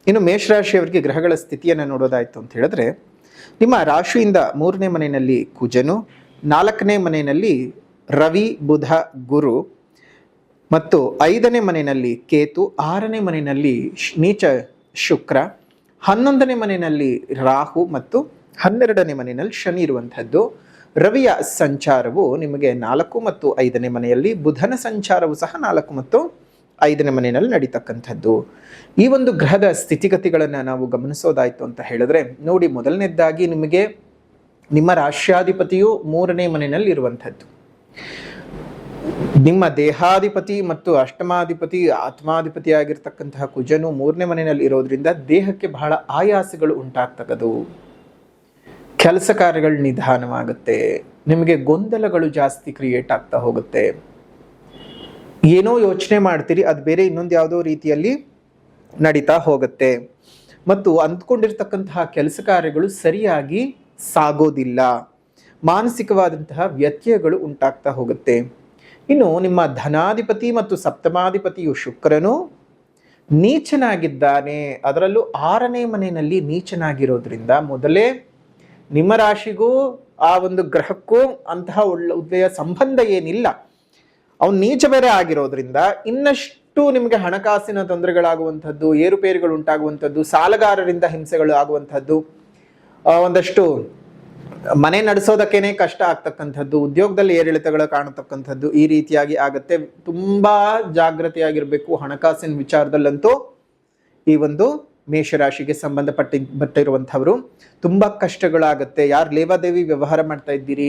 ಇನ್ನು ಮೇಷರಾಶಿಯವರಿಗೆ ಗ್ರಹಗಳ ಸ್ಥಿತಿಯನ್ನು ನೋಡೋದಾಯಿತು ಅಂತ ಹೇಳಿದ್ರೆ, ನಿಮ್ಮ ರಾಶಿಯಿಂದ 3ನೇ ಮನೆಯಲ್ಲಿ ಕುಜನು, 4ನೇ ಮನೆಯಲ್ಲಿ ರವಿ ಬುಧ ಗುರು ಮತ್ತು 5ನೇ ಮನೆಯಲ್ಲಿ ಕೇತು, 6ನೇ ಮನೆಯಲ್ಲಿ ನೀಚ ಶುಕ್ರ, 11ನೇ ಮನೆಯಲ್ಲಿ ರಾಹು ಮತ್ತು 12ನೇ ಮನೆಯಲ್ಲಿ ಶನಿ ಇರುವಂಥದ್ದು. ರವಿಯ ಸಂಚಾರವು ನಿಮಗೆ 4 ಮತ್ತು 5ನೇ ಮನೆಯಲ್ಲಿ, ಬುಧನ ಸಂಚಾರವು ಸಹ 4 ಮತ್ತು 5ನೇ ಮನೆಯಲ್ಲಿ ನಡೀತಕ್ಕಂಥದ್ದು. ಈ ಒಂದು ಗ್ರಹದ ಸ್ಥಿತಿಗತಿಗಳನ್ನು ನಾವು ಗಮನಿಸೋದಾಯಿತು ಅಂತ ಹೇಳಿದ್ರೆ ನೋಡಿ, ಮೊದಲನೇದಾಗಿ ನಿಮಗೆ ನಿಮ್ಮ ರಾಶ್ಯಾಧಿಪತಿಯು 3ನೇ ಮನೆಯಲ್ಲಿ ಇರುವಂಥದ್ದು. ನಿಮ್ಮ ದೇಹಾಧಿಪತಿ ಮತ್ತು ಅಷ್ಟಮಾಧಿಪತಿ ಆತ್ಮಾಧಿಪತಿ ಆಗಿರ್ತಕ್ಕಂತಹ ಕುಜನು 3ನೇ ಮನೆಯಲ್ಲಿ ಇರೋದ್ರಿಂದ ದೇಹಕ್ಕೆ ಬಹಳ ಆಯಾಸಗಳು ಉಂಟಾಗ್ತಕ್ಕದು. ಕೆಲಸ ಕಾರ್ಯಗಳು ನಿಧಾನವಾಗುತ್ತೆ, ನಿಮಗೆ ಗೊಂದಲಗಳು ಜಾಸ್ತಿ ಕ್ರಿಯೇಟ್ ಆಗ್ತಾ ಹೋಗುತ್ತೆ. ಏನೋ ಯೋಚನೆ ಮಾಡ್ತೀರಿ, ಅದು ಬೇರೆ ಇನ್ನೊಂದು ಯಾವುದೋ ರೀತಿಯಲ್ಲಿ ನಡೀತಾ ಹೋಗುತ್ತೆ ಮತ್ತು ಅಂದ್ಕೊಂಡಿರ್ತಕ್ಕಂತಹ ಕೆಲಸ ಕಾರ್ಯಗಳು ಸರಿಯಾಗಿ ಸಾಗೋದಿಲ್ಲ. ಮಾನಸಿಕವಾದಂತಹ ವ್ಯತ್ಯಯಗಳು ಉಂಟಾಗ್ತಾ ಹೋಗುತ್ತೆ. ಇನ್ನು ನಿಮ್ಮ ಧನಾಧಿಪತಿ ಮತ್ತು ಸಪ್ತಮಾಧಿಪತಿಯು ಶುಕ್ರನು ನೀಚನಾಗಿದ್ದಾನೆ, ಅದರಲ್ಲೂ 6ನೇ ಮನೆಯಲ್ಲಿ ನೀಚನಾಗಿರೋದ್ರಿಂದ ಮೊದಲೇ ನಿಮ್ಮ ರಾಶಿಗೂ ಆ ಒಂದು ಗ್ರಹಕ್ಕೂ ಅಂತಹ ಒಳ್ಳೆಯ ಸಂಬಂಧ ಏನಿಲ್ಲ. ಅವನು ನೀಚ ಬೇರೆ ಆಗಿರೋದ್ರಿಂದ ಇನ್ನಷ್ಟು ನಿಮಗೆ ಹಣಕಾಸಿನ ತೊಂದರೆಗಳಾಗುವಂಥದ್ದು, ಏರುಪೇರುಗಳು ಉಂಟಾಗುವಂಥದ್ದು, ಸಾಲಗಾರರಿಂದ ಹಿಂಸೆಗಳು ಆಗುವಂಥದ್ದು, ಒಂದಷ್ಟು ಮನೆ ನಡೆಸೋದಕ್ಕೇನೆ ಕಷ್ಟ ಆಗ್ತಕ್ಕಂಥದ್ದು, ಉದ್ಯೋಗದಲ್ಲಿ ಏರಿಳಿತಗಳು ಕಾಣತಕ್ಕಂಥದ್ದು, ಈ ರೀತಿಯಾಗಿ ಆಗತ್ತೆ. ತುಂಬಾ ಜಾಗೃತಿಯಾಗಿರ್ಬೇಕು ಹಣಕಾಸಿನ ವಿಚಾರದಲ್ಲಂತೂ. ಈ ಒಂದು ಮೇಷರಾಶಿಗೆ ಸಂಬಂಧಪಟ್ಟಿರುವಂಥವರು ತುಂಬಾ ಕಷ್ಟಗಳಾಗತ್ತೆ. ಯಾರು ಲೇವಾದೇವಿ ವ್ಯವಹಾರ ಮಾಡ್ತಾ ಇದ್ದೀರಿ,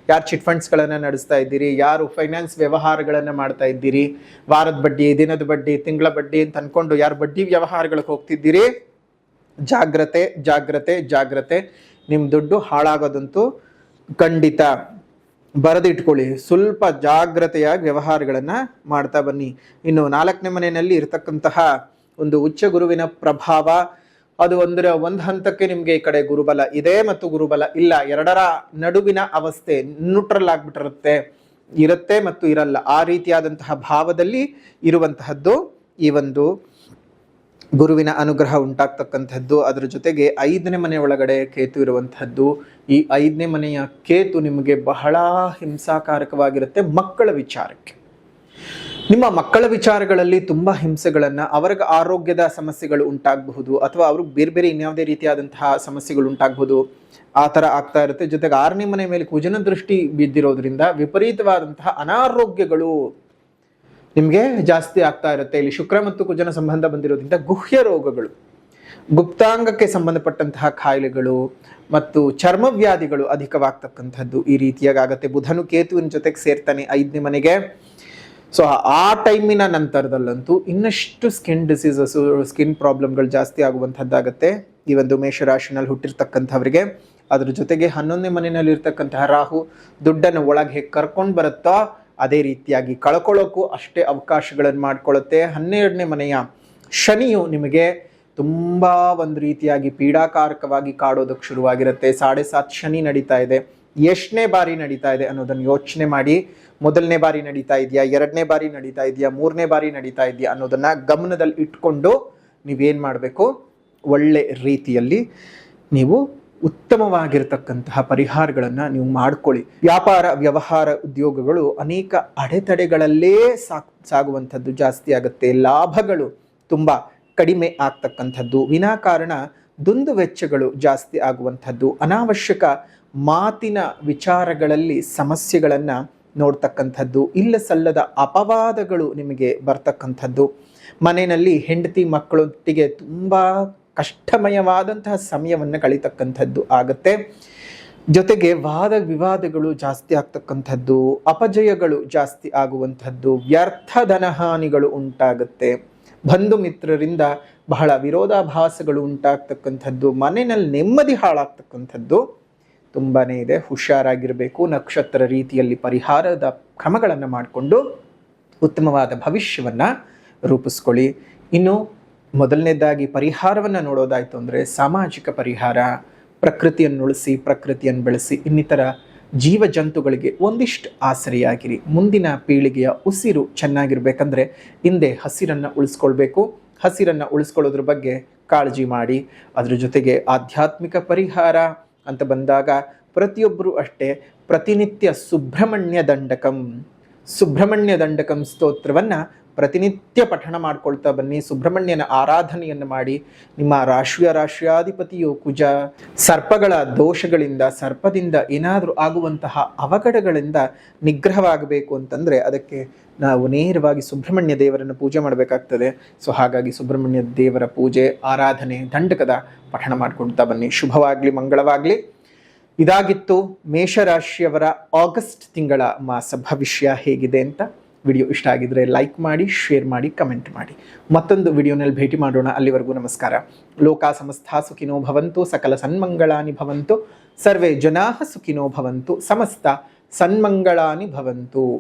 ಯಾರು ಚಿಟ್ ಫಂಡ್ಸ್ಗಳನ್ನು ನಡೆಸ್ತಾ ಇದ್ದೀರಿ, ಯಾರು ಫೈನಾನ್ಸ್ ವ್ಯವಹಾರಗಳನ್ನು ಮಾಡ್ತಾ ಇದ್ದೀರಿ, ವಾರದ ಬಡ್ಡಿ, ದಿನದ ಬಡ್ಡಿ, ತಿಂಗಳ ಬಡ್ಡಿ ಅಂತ ಅನ್ಕೊಂಡು ಯಾರು ಬಡ್ಡಿ ವ್ಯವಹಾರಗಳಿಗೆ ಹೋಗ್ತಿದ್ದೀರಿ, ಜಾಗ್ರತೆ ಜಾಗ್ರತೆ ಜಾಗ್ರತೆ. ನಿಮ್ಮ ದುಡ್ಡು ಹಾಳಾಗೋದಂತೂ ಖಂಡಿತ. ಬರೆದಿಟ್ಕೊಳ್ಳಿ, ಸ್ವಲ್ಪ ಜಾಗ್ರತೆಯಾಗಿ ವ್ಯವಹಾರಗಳನ್ನು ಮಾಡ್ತಾ ಬನ್ನಿ. ಇನ್ನು 4ನೇ ಮನೆಯಲ್ಲಿ ಇರತಕ್ಕಂತಹ ಒಂದು ಉಚ್ಚ ಗುರುವಿನ ಪ್ರಭಾವ, ಅದು ಒಂದು ಹಂತಕ್ಕೆ ನಿಮಗೆ ಈ ಕಡೆ ಗುರುಬಲ ಇದೆ ಮತ್ತು ಗುರುಬಲ ಇಲ್ಲ, ಎರಡರ ನಡುವಿನ ಅವಸ್ಥೆ ನ್ಯೂಟ್ರಲ್ ಆಗ್ಬಿಟ್ಟಿರುತ್ತೆ, ಇರುತ್ತೆ ಮತ್ತು ಇರಲ್ಲ, ಆ ರೀತಿಯಾದಂತಹ ಭಾವದಲ್ಲಿ ಇರುವಂತಹದ್ದು ಈ ಒಂದು ಗುರುವಿನ ಅನುಗ್ರಹ ಉಂಟಾಗ್ತಕ್ಕಂಥದ್ದು. ಅದರ ಜೊತೆಗೆ 5ನೇ ಮನೆ ಒಳಗಡೆ ಕೇತು ಇರುವಂತಹದ್ದು. ಈ 5ನೇ ಮನೆಯ ಕೇತು ನಿಮಗೆ ಬಹಳ ಹಿಂಸಾಕಾರಕವಾಗಿರುತ್ತೆ ಮಕ್ಕಳ ವಿಚಾರಕ್ಕೆ. ನಿಮ್ಮ ಮಕ್ಕಳ ವಿಚಾರಗಳಲ್ಲಿ ತುಂಬಾ ಹಿಂಸೆಗಳನ್ನ, ಅವರಿಗೆ ಆರೋಗ್ಯದ ಸಮಸ್ಯೆಗಳು ಉಂಟಾಗಬಹುದು ಅಥವಾ ಅವ್ರಿಗೆ ಬೇರೆ ಬೇರೆ ಇನ್ಯಾವುದೇ ರೀತಿಯಾದಂತಹ ಸಮಸ್ಯೆಗಳು ಉಂಟಾಗಬಹುದು, ಆ ಥರ ಆಗ್ತಾ ಇರುತ್ತೆ. ಜೊತೆಗೆ 6ನೇ ಮನೆ ಮೇಲೆ ಕುಜನ ದೃಷ್ಟಿ ಬಿದ್ದಿರೋದ್ರಿಂದ ವಿಪರೀತವಾದಂತಹ ಅನಾರೋಗ್ಯಗಳು ನಿಮಗೆ ಜಾಸ್ತಿ ಆಗ್ತಾ ಇರುತ್ತೆ. ಇಲ್ಲಿ ಶುಕ್ರ ಮತ್ತು ಕುಜನ ಸಂಬಂಧ ಬಂದಿರೋದ್ರಿಂದ ಗುಹ್ಯ ರೋಗಗಳು, ಗುಪ್ತಾಂಗಕ್ಕೆ ಸಂಬಂಧಪಟ್ಟಂತಹ ಕಾಯಿಲೆಗಳು ಮತ್ತು ಚರ್ಮವ್ಯಾಧಿಗಳು ಅಧಿಕವಾಗ್ತಕ್ಕಂಥದ್ದು ಈ ರೀತಿಯಾಗಿ ಆಗತ್ತೆ. ಬುಧನು ಕೇತುವಿನ ಜೊತೆಗೆ ಸೇರ್ತಾನೆ 5ನೇ ಮನೆಗೆ. ಸೊ ಆ ಟೈಮಿನ ನಂತರದಲ್ಲಂತೂ ಇನ್ನಷ್ಟು ಸ್ಕಿನ್ ಡಿಸೀಸಸ್, ಸ್ಕಿನ್ ಪ್ರಾಬ್ಲಮ್ಗಳು ಜಾಸ್ತಿ ಆಗುವಂಥದ್ದಾಗತ್ತೆ ಈ ಒಂದು ಮೇಷರಾಶಿನಲ್ಲಿ ಹುಟ್ಟಿರ್ತಕ್ಕಂಥವ್ರಿಗೆ. ಅದ್ರ ಜೊತೆಗೆ 11ನೇ ಮನೆಯಲ್ಲಿ ಇರ್ತಕ್ಕಂತಹ ರಾಹು ದುಡ್ಡನ್ನು ಒಳಗೆ ಹೇಗೆ ಕರ್ಕೊಂಡು ಬರುತ್ತೋ ಅದೇ ರೀತಿಯಾಗಿ ಕಳ್ಕೊಳ್ಳೋಕ್ಕೂ ಅಷ್ಟೇ ಅವಕಾಶಗಳನ್ನು ಮಾಡಿಕೊಳ್ಳುತ್ತೆ. 12ನೇ ಮನೆಯ ಶನಿಯು ನಿಮಗೆ ತುಂಬ ಒಂದು ರೀತಿಯಾಗಿ ಪೀಡಾಕಾರಕವಾಗಿ ಕಾಡೋದಕ್ಕೆ ಶುರುವಾಗಿರುತ್ತೆ. 7.5 ಶನಿ ನಡೀತಾ ಇದೆ. ಎಷ್ಟನೇ ಬಾರಿ ನಡೀತಾ ಇದೆ ಅನ್ನೋದನ್ನು ಯೋಚನೆ ಮಾಡಿ. ಮೊದಲನೇ ಬಾರಿ ನಡೀತಾ ಇದೆಯಾ, 2ನೇ ಬಾರಿ ನಡೀತಾ ಇದೆಯಾ, 3ನೇ ಬಾರಿ ನಡೀತಾ ಇದೆಯಾ ಅನ್ನೋದನ್ನ ಗಮನದಲ್ಲಿ ಇಟ್ಕೊಂಡು ನೀವೇನು ಮಾಡಬೇಕು, ಒಳ್ಳೆ ರೀತಿಯಲ್ಲಿ ನೀವು ಉತ್ತಮವಾಗಿರ್ತಕ್ಕಂತಹ ಪರಿಹಾರಗಳನ್ನು ನೀವು ಮಾಡ್ಕೊಳ್ಳಿ. ವ್ಯಾಪಾರ ವ್ಯವಹಾರ ಉದ್ಯೋಗಗಳು ಅನೇಕ ಅಡೆತಡೆಗಳಲ್ಲೇ ಸಾಗುವಂಥದ್ದು ಜಾಸ್ತಿ ಆಗುತ್ತೆ. ಲಾಭಗಳು ತುಂಬ ಕಡಿಮೆ ಆಗ್ತಕ್ಕಂಥದ್ದು, ವಿನಾಕಾರಣ ದುಂದು ವೆಚ್ಚಗಳು ಜಾಸ್ತಿ ಆಗುವಂಥದ್ದು, ಅನಾವಶ್ಯಕ ಮಾತಿನ ವಿಚಾರಗಳಲ್ಲಿ ಸಮಸ್ಯೆಗಳನ್ನು ನೋಡ್ತಕ್ಕಂಥದ್ದು, ಇಲ್ಲ ಸಲ್ಲದ ಅಪವಾದಗಳು ನಿಮಗೆ ಬರ್ತಕ್ಕಂಥದ್ದು, ಮನೆಯಲ್ಲಿ ಹೆಂಡತಿ ಮಕ್ಕಳೊಟ್ಟಿಗೆ ತುಂಬ ಕಷ್ಟಮಯವಾದಂತಹ ಸಮಯವನ್ನು ಕಳೀತಕ್ಕಂಥದ್ದು ಆಗುತ್ತೆ. ಜೊತೆಗೆ ವಾದ ವಿವಾದಗಳು ಜಾಸ್ತಿ ಆಗ್ತಕ್ಕಂಥದ್ದು, ಅಪಜಯಗಳು ಜಾಸ್ತಿ ಆಗುವಂಥದ್ದು, ವ್ಯರ್ಥ ಧನಹಾನಿಗಳು ಉಂಟಾಗುತ್ತೆ, ಬಂಧು ಮಿತ್ರರಿಂದ ಬಹಳ ವಿರೋಧಾಭಾಸಗಳು ಉಂಟಾಗ್ತಕ್ಕಂಥದ್ದು, ಮನೆಯಲ್ಲಿ ನೆಮ್ಮದಿ ಹಾಳಾಗ್ತಕ್ಕಂಥದ್ದು ತುಂಬಾ ಇದೆ. ಹುಷಾರಾಗಿರಬೇಕು. ನಕ್ಷತ್ರ ರೀತಿಯಲ್ಲಿ ಪರಿಹಾರದ ಕ್ರಮಗಳನ್ನು ಮಾಡಿಕೊಂಡು ಉತ್ತಮವಾದ ಭವಿಷ್ಯವನ್ನು ರೂಪಿಸ್ಕೊಳ್ಳಿ. ಇನ್ನು ಮೊದಲನೇದಾಗಿ ಪರಿಹಾರವನ್ನು ನೋಡೋದಾಯಿತು ಅಂದರೆ ಸಾಮಾಜಿಕ ಪರಿಹಾರ, ಪ್ರಕೃತಿಯನ್ನು ಉಳಿಸಿ, ಪ್ರಕೃತಿಯನ್ನು ಬೆಳೆಸಿ, ಇನ್ನಿತರ ಜೀವ ಜಂತುಗಳಿಗೆ ಒಂದಿಷ್ಟು ಆಸರೆಯಾಗಿರಿ. ಮುಂದಿನ ಪೀಳಿಗೆಯ ಉಸಿರು ಚೆನ್ನಾಗಿರ್ಬೇಕಂದ್ರೆ ಹಿಂದೆ ಹಸಿರನ್ನು ಉಳಿಸ್ಕೊಳ್ಬೇಕು. ಹಸಿರನ್ನು ಉಳಿಸ್ಕೊಳ್ಳೋದ್ರ ಬಗ್ಗೆ ಕಾಳಜಿ ಮಾಡಿ. ಅದ್ರ ಜೊತೆಗೆ ಆಧ್ಯಾತ್ಮಿಕ ಪರಿಹಾರ ಅಂತ ಬಂದಾಗ ಪ್ರತಿಯೊಬ್ಬರು ಅಷ್ಟೇ ಪ್ರತಿನಿತ್ಯ ಸುಬ್ರಹ್ಮಣ್ಯ ದಂಡಕಂ ಸ್ತೋತ್ರವನ್ನು ಪ್ರತಿನಿತ್ಯ ಪಠಣ ಮಾಡ್ಕೊಳ್ತಾ ಬನ್ನಿ. ಸುಬ್ರಹ್ಮಣ್ಯನ ಆರಾಧನೆಯನ್ನು ಮಾಡಿ. ನಿಮ್ಮ ರಾಶ್ಯಾಧಿಪತಿಯು ಕುಜ, ಸರ್ಪಗಳ ದೋಷಗಳಿಂದ, ಸರ್ಪದಿಂದ ಏನಾದರೂ ಆಗುವಂತಹ ಅವಘಡಗಳಿಂದ ನಿಗ್ರಹವಾಗಬೇಕು ಅಂತಂದರೆ ಅದಕ್ಕೆ ನಾವು ನೇರವಾಗಿ ಸುಬ್ರಹ್ಮಣ್ಯ ದೇವರನ್ನು ಪೂಜೆ ಮಾಡಬೇಕಾಗ್ತದೆ. ಸೊ ಹಾಗಾಗಿ ಸುಬ್ರಹ್ಮಣ್ಯ ದೇವರ ಪೂಜೆ, ಆರಾಧನೆ, ದಂಡಕದ ಪಠಣ ಮಾಡ್ಕೊಳ್ತಾ ಬನ್ನಿ. ಶುಭವಾಗಲಿ, ಮಂಗಳವಾಗಲಿ. ಇದಾಗಿತ್ತು ಮೇಷರಾಶಿಯವರ ಆಗಸ್ಟ್ ತಿಂಗಳ ಮಾಸ ಭವಿಷ್ಯ ಹೇಗಿದೆ ಅಂತ. ವಿಡಿಯೋ ಇಷ್ಟ ಆಗಿದ್ರೆ ಲೈಕ್ ಮಾಡಿ, ಶೇರ್ ಮಾಡಿ, ಕಮೆಂಟ್ ಮಾಡಿ. ಮತ್ತೊಂದು ವಿಡಿಯೋನಲ್ಲಿ ಭೇಟಿ ಮಾಡೋಣ. ಅಲ್ಲಿವರೆಗೂ ನಮಸ್ಕಾರ. ಲೋಕ ಸಮಸ್ತ ಸುಖಿನೋ ಭವಂತು, ಸಕಲ ಸನ್ಮಂಗಳಾನಿ ಭವಂತು, ಸರ್ವೇ ಜನಾಃ ಸುಖಿನೋ ಭವಂತು, ಸಮಸ್ತ ಸನ್ಮಂಗಳಾನಿ ಭವಂತು.